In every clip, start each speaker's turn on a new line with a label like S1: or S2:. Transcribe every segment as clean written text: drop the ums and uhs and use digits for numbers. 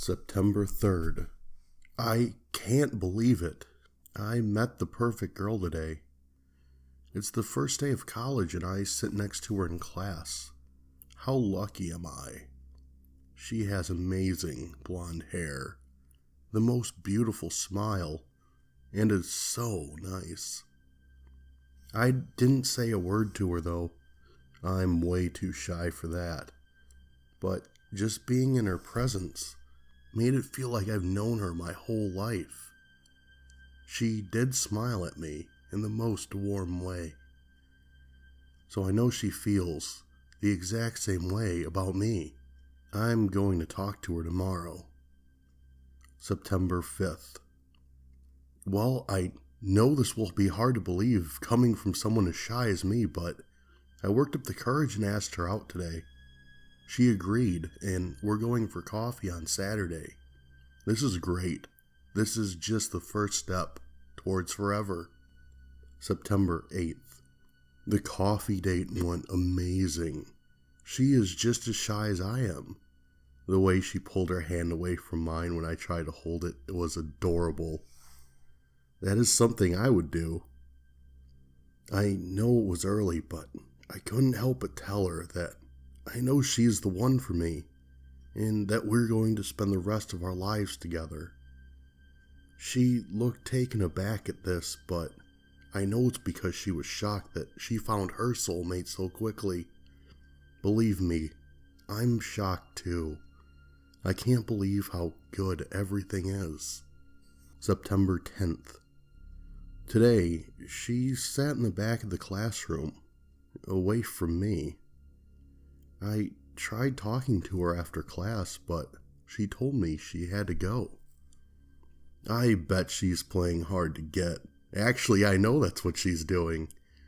S1: September 3rd. I can't believe it. I met the perfect girl today. It's the first day of college and I sit next to her in class. How lucky am I? She has amazing blonde hair, the most beautiful smile, and is so nice. I didn't say a word to her though. I'm way too shy for that. But just being in her presence made it feel like I've known her my whole life. She did smile at me in the most warm way. So I know she feels the exact same way about me. I'm going to talk to her tomorrow. September 5th. Well, I know this will be hard to believe coming from someone as shy as me, but I worked up the courage and asked her out today. She agreed, and we're going for coffee on Saturday. This is great. This is just the first step towards forever. September 8th. The coffee date went amazing. She is just as shy as I am. The way she pulled her hand away from mine when I tried to hold it, it was adorable. That is something I would do. I know it was early, but I couldn't help but tell her that I know she's the one for me, and that we're going to spend the rest of our lives together. She looked taken aback at this, but I know it's because she was shocked that she found her soulmate so quickly. Believe me, I'm shocked too. I can't believe how good everything is. September 10th. Today, she sat in the back of the classroom, away from me. I tried talking to her after class, but she told me she had to go. I bet she's playing hard to get. Actually, I know that's what she's doing.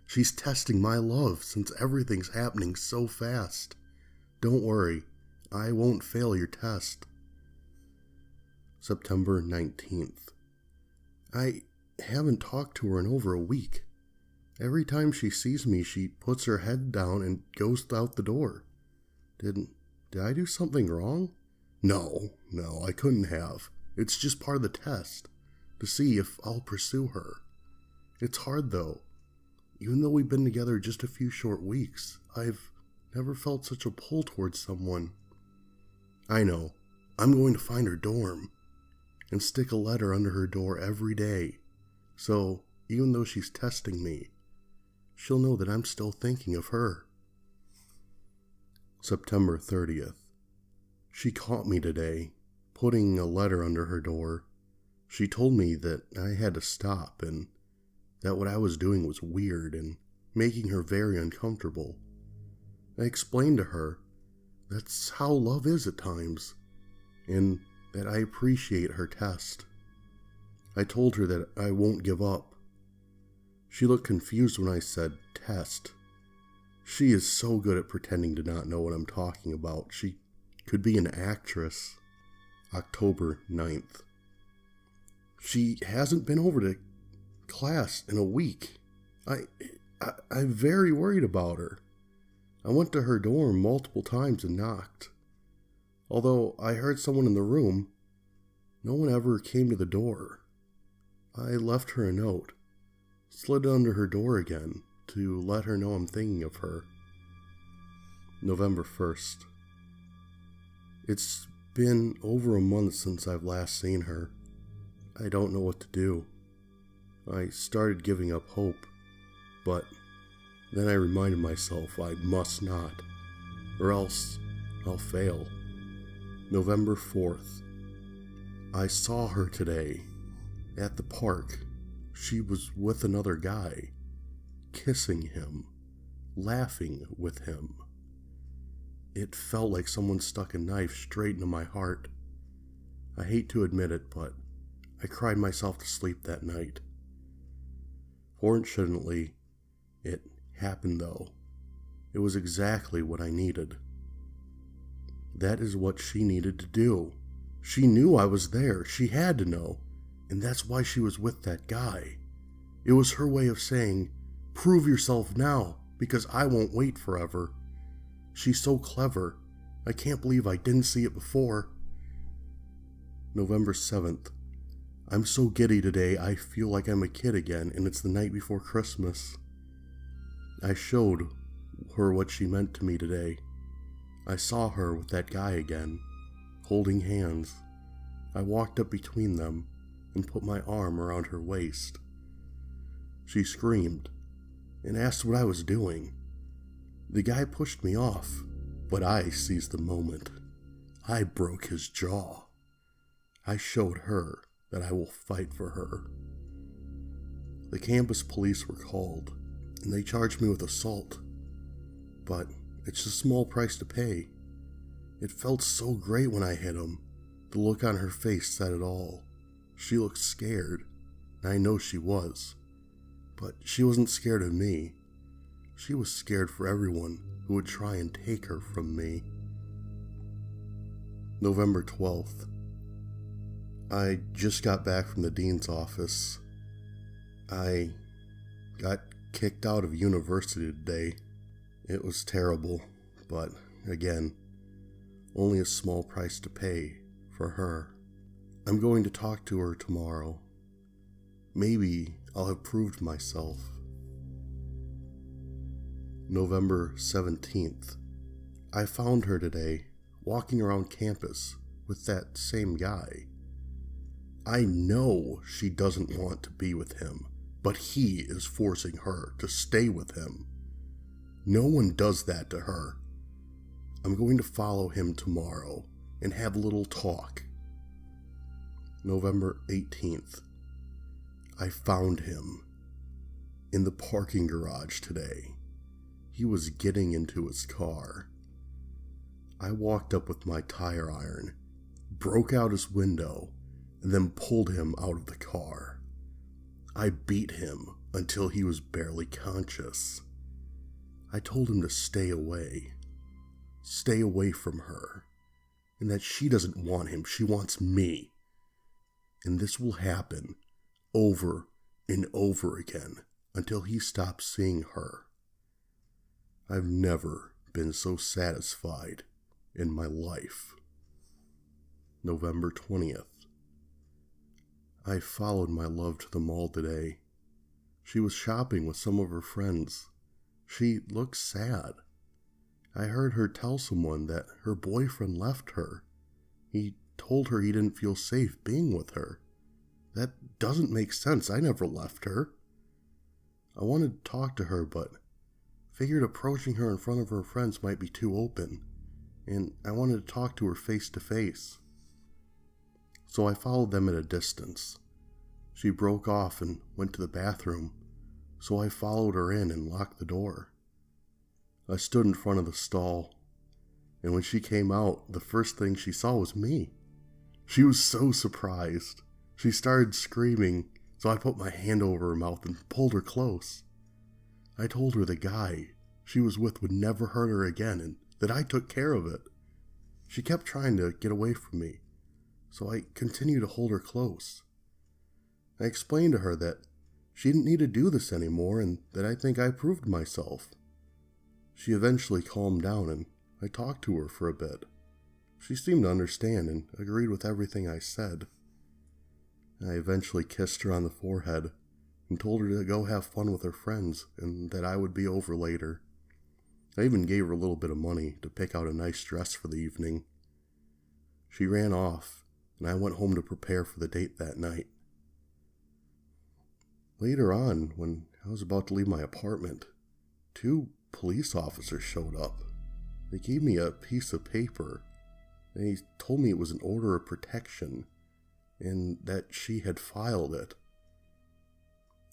S1: She's testing my love since everything's happening so fast. Don't worry, I won't fail your test. September 19th. I haven't talked to her in over a week. Every time she sees me, she puts her head down and goes out the door. Did I do something wrong? No, I couldn't have. It's just part of the test, to see if I'll pursue her. It's hard though. Even though we've been together just a few short weeks, I've never felt such a pull towards someone. I know. I'm going to find her dorm and stick a letter under her door every day. So, even though she's testing me, she'll know that I'm still thinking of her. September 30th. She caught me today, putting a letter under her door. She told me that I had to stop and that what I was doing was weird and making her very uncomfortable. I explained to her that's how love is at times, and that I appreciate her test. I told her that I won't give up. She looked confused when I said test. She is so good at pretending to not know what I'm talking about. She could be an actress. October 9th. She hasn't been over to class in a week. I'm very worried about her. I went to her dorm multiple times and knocked. Although I heard someone in the room, no one ever came to the door. I left her a note, slid it under her door again to let her know I'm thinking of her. November 1st. It's been over a month since I've last seen her. I don't know what to do. I started giving up hope, but then I reminded myself I must not, or else I'll fail. November 4th. I saw her today at the park. She was with another guy, kissing him, laughing with him. It felt like someone stuck a knife straight into my heart. I hate to admit it, but I cried myself to sleep that night. Fortunately, it happened though. It was exactly what I needed. That is what she needed to do. She knew I was there. She had to know. And that's why she was with that guy. It was her way of saying, prove yourself now, because I won't wait forever. She's so clever. I can't believe I didn't see it before. November 7th. I'm so giddy today, I feel like I'm a kid again, and it's the night before Christmas. I showed her what she meant to me today. I saw her with that guy again, holding hands. I walked up between them and put my arm around her waist. She screamed and asked what I was doing. The guy pushed me off, but I seized the moment. I broke his jaw. I showed her that I will fight for her. The campus police were called, and they charged me with assault. But it's a small price to pay. It felt so great when I hit him. The look on her face said it all. She looked scared, and I know she was. But she wasn't scared of me. She was scared for everyone who would try and take her from me. November 12th. I just got back from the dean's office. I got kicked out of university today. It was terrible, but again, only a small price to pay for her. I'm going to talk to her tomorrow. Maybe I'll have proved myself. November 17th. I found her today, walking around campus with that same guy. I know she doesn't want to be with him, but he is forcing her to stay with him. No one does that to her. I'm going to follow him tomorrow and have a little talk. November 18th. I found him in the parking garage today. He was getting into his car. I walked up with my tire iron, broke out his window, and then pulled him out of the car. I beat him until he was barely conscious. I told him to stay away from her, and that she doesn't want him, she wants me. And this will happen over and over again until he stops seeing her. I've never been so satisfied in my life. November 20th. I followed my love to the mall today. She was shopping with some of her friends. She looked sad. I heard her tell someone that her boyfriend left her. He told her he didn't feel safe being with her. That doesn't make sense. I never left her. I wanted to talk to her, but figured approaching her in front of her friends might be too open, and I wanted to talk to her face to face. So I followed them at a distance. She broke off and went to the bathroom, so I followed her in and locked the door. I stood in front of the stall, and when she came out, the first thing she saw was me. She was so surprised. She started screaming, so I put my hand over her mouth and pulled her close. I told her the guy she was with would never hurt her again and that I took care of it. She kept trying to get away from me, so I continued to hold her close. I explained to her that she didn't need to do this anymore and that I think I proved myself. She eventually calmed down and I talked to her for a bit. She seemed to understand and agreed with everything I said. I eventually kissed her on the forehead and told her to go have fun with her friends and that I would be over later. I even gave her a little bit of money to pick out a nice dress for the evening. She ran off and I went home to prepare for the date that night. Later on, when I was about to leave my apartment, 2 police officers showed up. They gave me a piece of paper. They told me it was an order of protection and that she had filed it.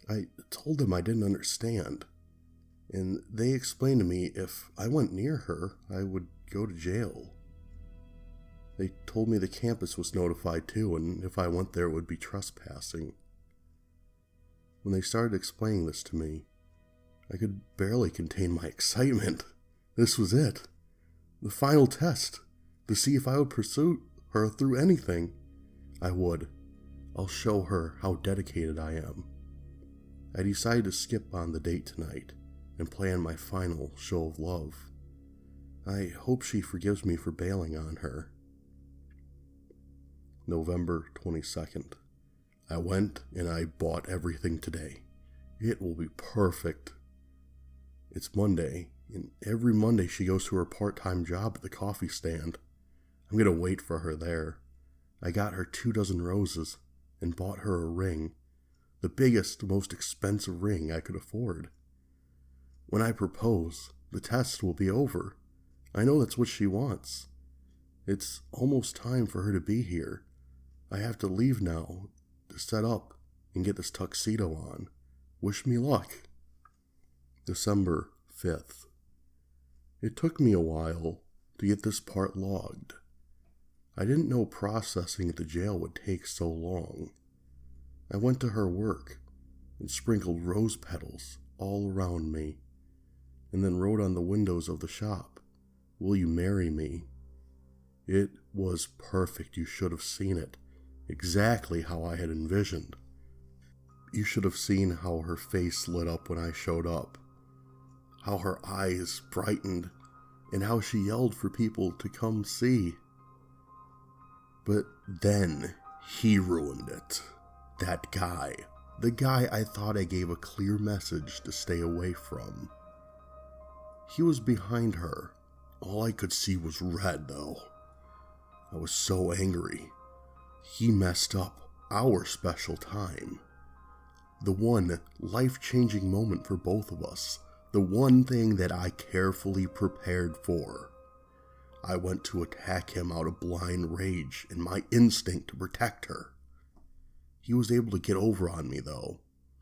S1: I told them I didn't understand, and they explained to me if I went near her, I would go to jail. They told me the campus was notified too, and if I went there it would be trespassing. When they started explaining this to me, I could barely contain my excitement. This was it. The final test, to see if I would pursue her through anything. I would. I'll show her how dedicated I am. I decided to skip on the date tonight and plan my final show of love. I hope she forgives me for bailing on her. November 22nd. I went and I bought everything today. It will be perfect. It's Monday, and every Monday she goes to her part-time job at the coffee stand. I'm going to wait for her there. I got her 24 roses and bought her a ring. The biggest, most expensive ring I could afford. When I propose, the test will be over. I know that's what she wants. It's almost time for her to be here. I have to leave now to set up and get this tuxedo on. Wish me luck. December 5th. It took me a while to get this part logged. I didn't know processing at the jail would take so long. I went to her work and sprinkled rose petals all around me, and then wrote on the windows of the shop, "Will you marry me?" It was perfect. You should have seen it. Exactly how I had envisioned. You should have seen how her face lit up when I showed up, how her eyes brightened, and how she yelled for people to come see. But then he ruined it. That guy. The guy I thought I gave a clear message to stay away from. He was behind her. All I could see was red, though. I was so angry. He messed up our special time. The one life-changing moment for both of us. The one thing that I carefully prepared for. I went to attack him out of blind rage and my instinct to protect her. He was able to get over on me, though.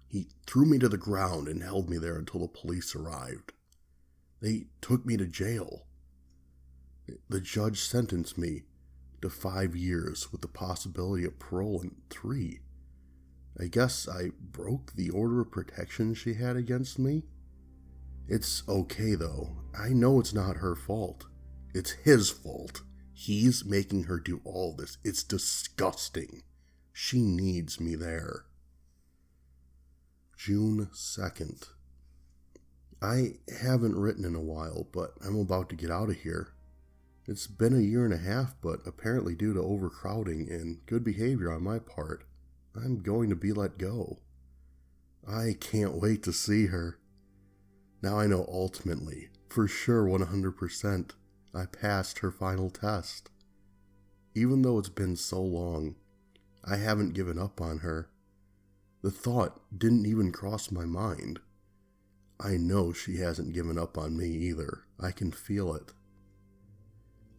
S1: He threw me to the ground and held me there until the police arrived. They took me to jail. The judge sentenced me to 5 years with the possibility of parole in 3. I guess I broke the order of protection she had against me. It's okay, though. I know it's not her fault. It's his fault. He's making her do all this. It's disgusting. She needs me there. June 2nd. I haven't written in a while, but I'm about to get out of here. It's been a year and a half, but apparently due to overcrowding and good behavior on my part, I'm going to be let go. I can't wait to see her. Now I know ultimately, for sure 100%, I passed her final test. Even though it's been so long, I haven't given up on her. The thought didn't even cross my mind. I know she hasn't given up on me either. I can feel it.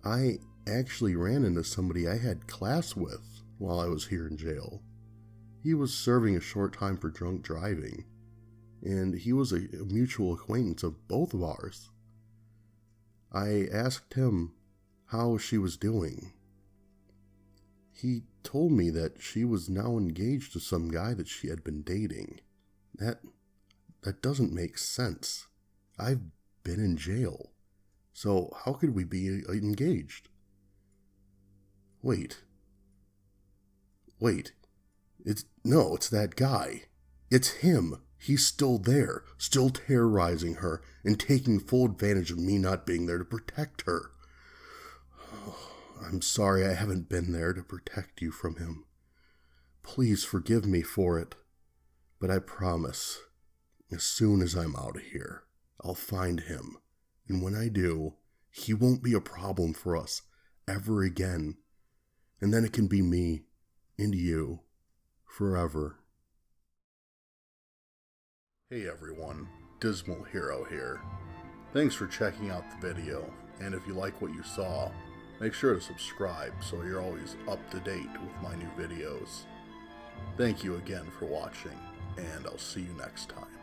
S1: I actually ran into somebody I had class with while I was here in jail. He was serving a short time for drunk driving, and he was a mutual acquaintance of both of ours. I asked him how she was doing. He told me that she was now engaged to some guy that she had been dating. That doesn't make sense. I've been in jail. So how could we be engaged? Wait. It's that guy. It's him. He's still there, still terrorizing her and taking full advantage of me not being there to protect her. I'm sorry I haven't been there to protect you from him. Please forgive me for it. But I promise, as soon as I'm out of here, I'll find him. And when I do, he won't be a problem for us ever again. And then it can be me and you forever. Hey everyone, Dismal Hero here. Thanks for checking out the video, and if you like what you saw, make sure to subscribe so you're always up to date with my new videos. Thank you again for watching, and I'll see you next time.